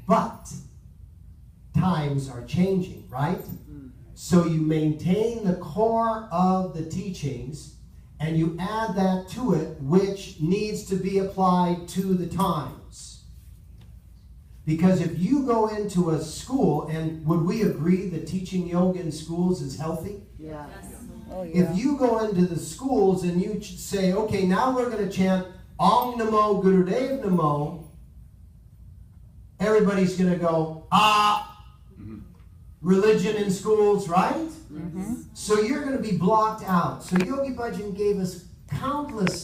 But times are changing, right? So you maintain the core of the teachings and you add that to it which needs to be applied to the times. Because if you go into a school, and would we agree that teaching yoga in schools is healthy? Yeah. Yes. Oh, yeah. If you go into the schools and you say, okay, now we're going to chant Om Namo Gurudev Namo, everybody's going to go, religion in schools, right? Mm-hmm. So you're going to be blocked out. So Yogi Bhajan gave us countless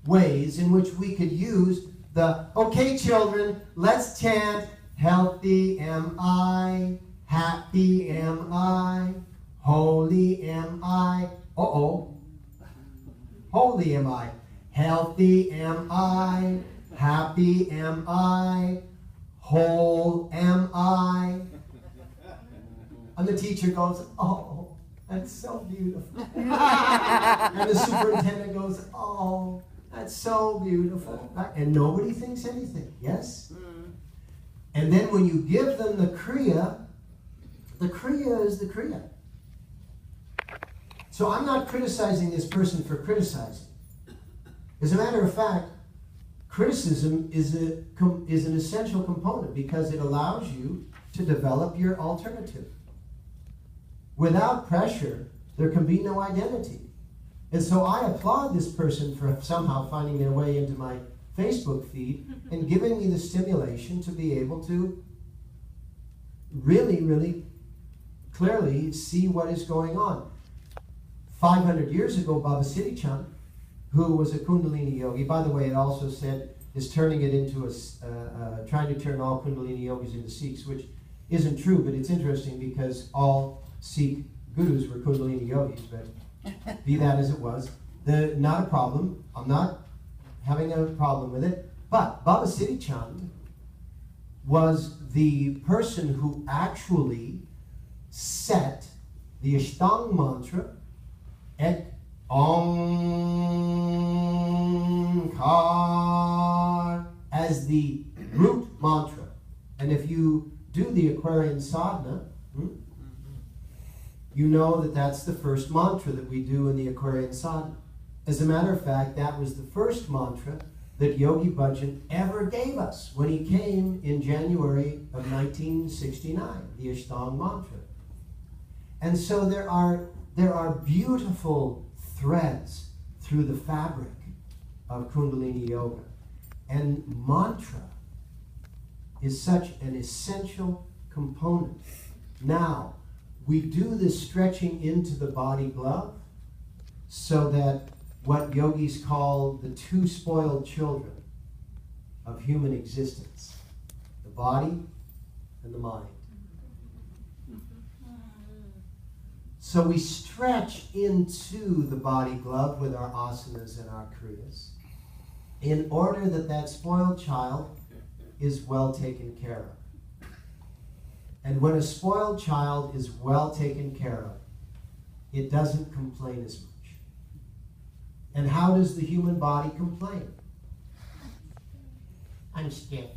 ways in which we could use the, okay children, let's chant, healthy am I, happy am I, holy am I, holy am I, healthy am I, happy am I, whole am I. And the teacher goes, oh, that's so beautiful. And the superintendent goes, oh, that's so beautiful. And nobody thinks anything, yes? And then when you give them the Kriya is the Kriya. So I'm not criticizing this person for criticizing. As a matter of fact, criticism is an essential component because it allows you to develop your alternative. Without pressure, there can be no identity. And so I applaud this person for somehow finding their way into my Facebook feed and giving me the stimulation to be able to really, really clearly see what is going on. 500 years ago, Baba Siddhi Chand, who was a Kundalini yogi, by the way, it also said, is turning it into trying to turn all Kundalini yogis into Sikhs, which isn't true, but it's interesting because all Sikh gurus were Kundalini yogis, but be that as it was, not a problem. I'm not having a problem with it. But Baba Siddhi Chand was the person who actually set the Ashtanga mantra at Omkar as the root mantra. And if you do the Aquarian sadhana, you know that that's the first mantra that we do in the Aquarian sadhana. As a matter of fact, that was the first mantra that Yogi Bhajan ever gave us when he came in January of 1969, the Ashtanga mantra. And so there are beautiful threads through the fabric of Kundalini Yoga. And mantra is such an essential component. Now, we do this stretching into the body glove so that what yogis call the two spoiled children of human existence, the body and the mind. So we stretch into the body glove with our asanas and our kriyas in order that that spoiled child is well taken care of. And when a spoiled child is well taken care of, it doesn't complain as much. And how does the human body complain? I'm stiff.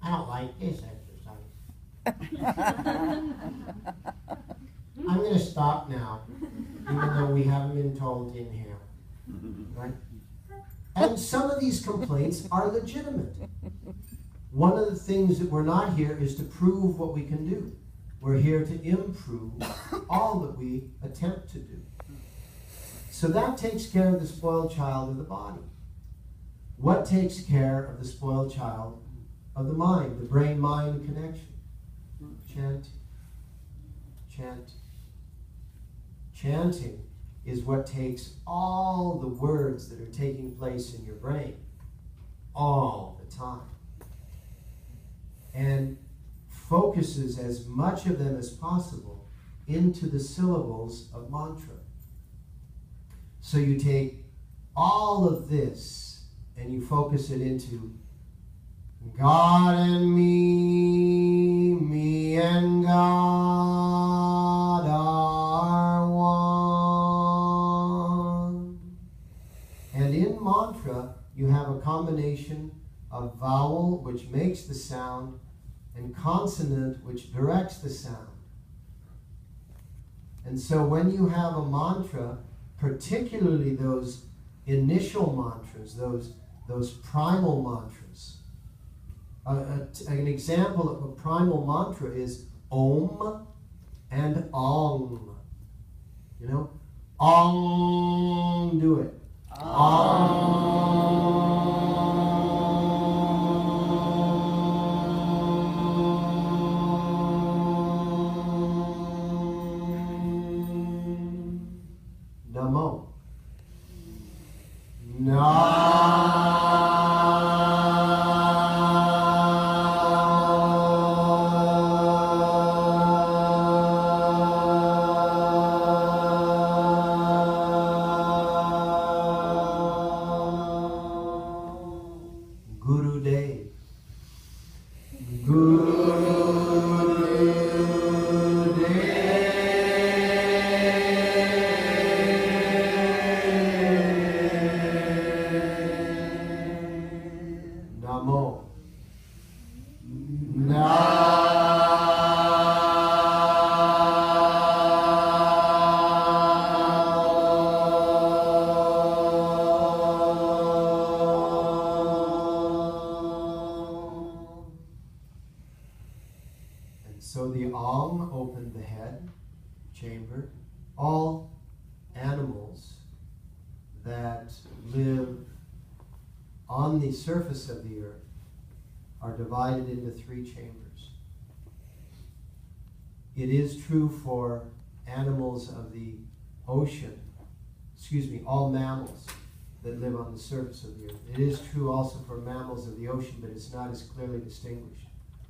I don't like this exercise. I'm going to stop now, even though we haven't been told to inhale. Right? And some of these complaints are legitimate. One of the things that we're not here is to prove what we can do. We're here to improve all that we attempt to do. So that takes care of the spoiled child of the body. What takes care of the spoiled child of the mind, the brain-mind connection? Chanting. Chanting. Chanting is what takes all the words that are taking place in your brain all the time and focuses as much of them as possible into the syllables of mantra. So you take all of this and you focus it into God and me and God are one. And in mantra, you have a combination a vowel which makes the sound, and consonant which directs the sound. And so when you have a mantra, particularly those initial mantras, those primal mantras, an example of a primal mantra is Om and Ong. You know? Ong, do it. Namo. Gurudev. Namo. And so the Om opened the head chamber. All animals that live on the surface of the earth are divided into 3 chambers. It is true for animals of the ocean, all mammals that live on the surface of the earth. It is true also for mammals of the ocean, but it's not as clearly distinguished.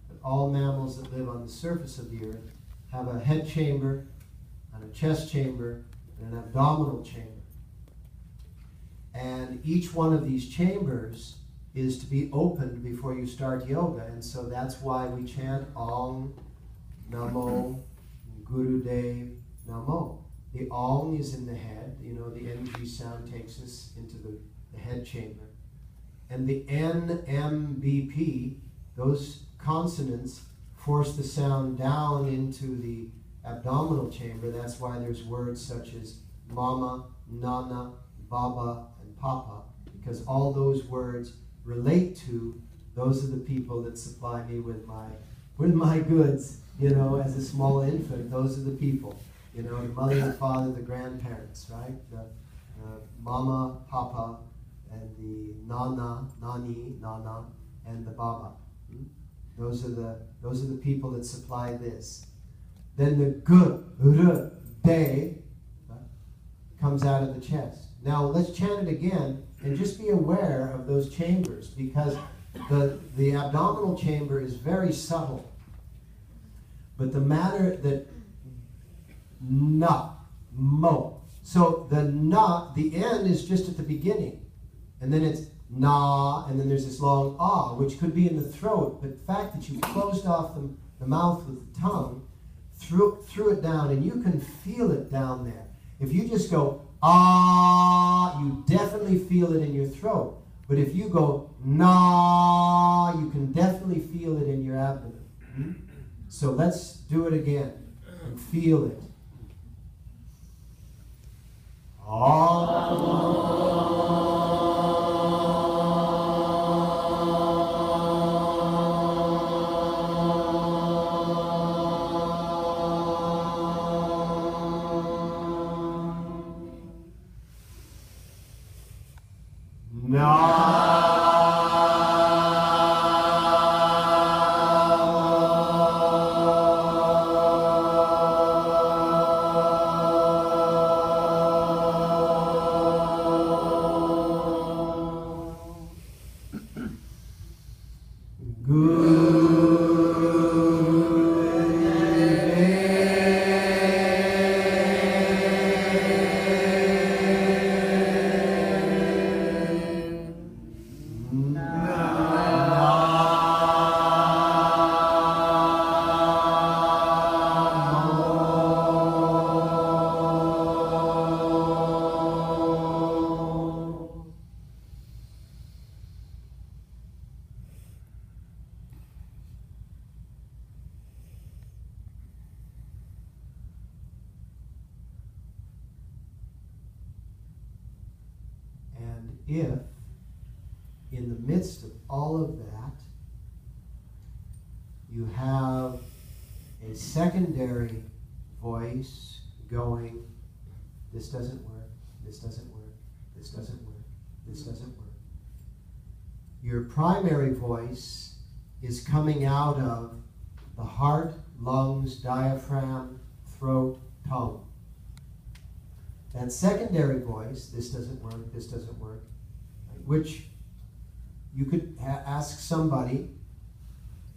But all mammals that live on the surface of the earth have a head chamber, and a chest chamber, and an abdominal chamber. And each one of these chambers is to be opened before you start yoga. And so that's why we chant Om, Namo, Gurudev, Namo. The Om is in the head. You know, the NG sound takes us into the head chamber. And the N, M, B, P, those consonants force the sound down into the abdominal chamber. That's why there's words such as Mama, Nana, Baba, and Papa, because all those words relate to those are the people that supply me with my goods, you know, as a small infant. Those are the people, you know, the mother, the father, the grandparents, right? The mama, papa, and the nana, nani, nana, and the baba. Those are the people that supply this. Then the de comes out of the chest. Now let's chant it again, and just be aware of those chambers, because the abdominal chamber is very subtle. But the matter that na, mo. So the na, the N is just at the beginning. And then it's na, and then there's this long ah, which could be in the throat. But the fact that you closed off the mouth with the tongue, threw it down, and you can feel it down there. If you just go ah, you definitely feel it in your throat. But if you go na, you can definitely feel it in your abdomen. So let's do it again and feel it. if, in the midst of all of that, you have a secondary voice going, this doesn't work, this doesn't work, this doesn't work, this doesn't work. Your primary voice is coming out of the heart, lungs, diaphragm, throat, tongue. That secondary voice, this doesn't work, this doesn't work, which you could ask somebody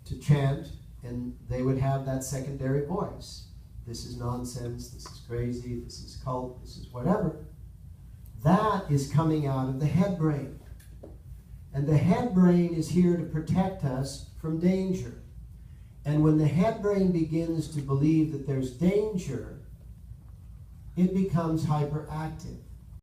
to chant, and they would have that secondary voice. This is nonsense, this is crazy, this is cult, this is whatever. That is coming out of the head brain. And the head brain is here to protect us from danger. And when the head brain begins to believe that there's danger, it becomes hyperactive.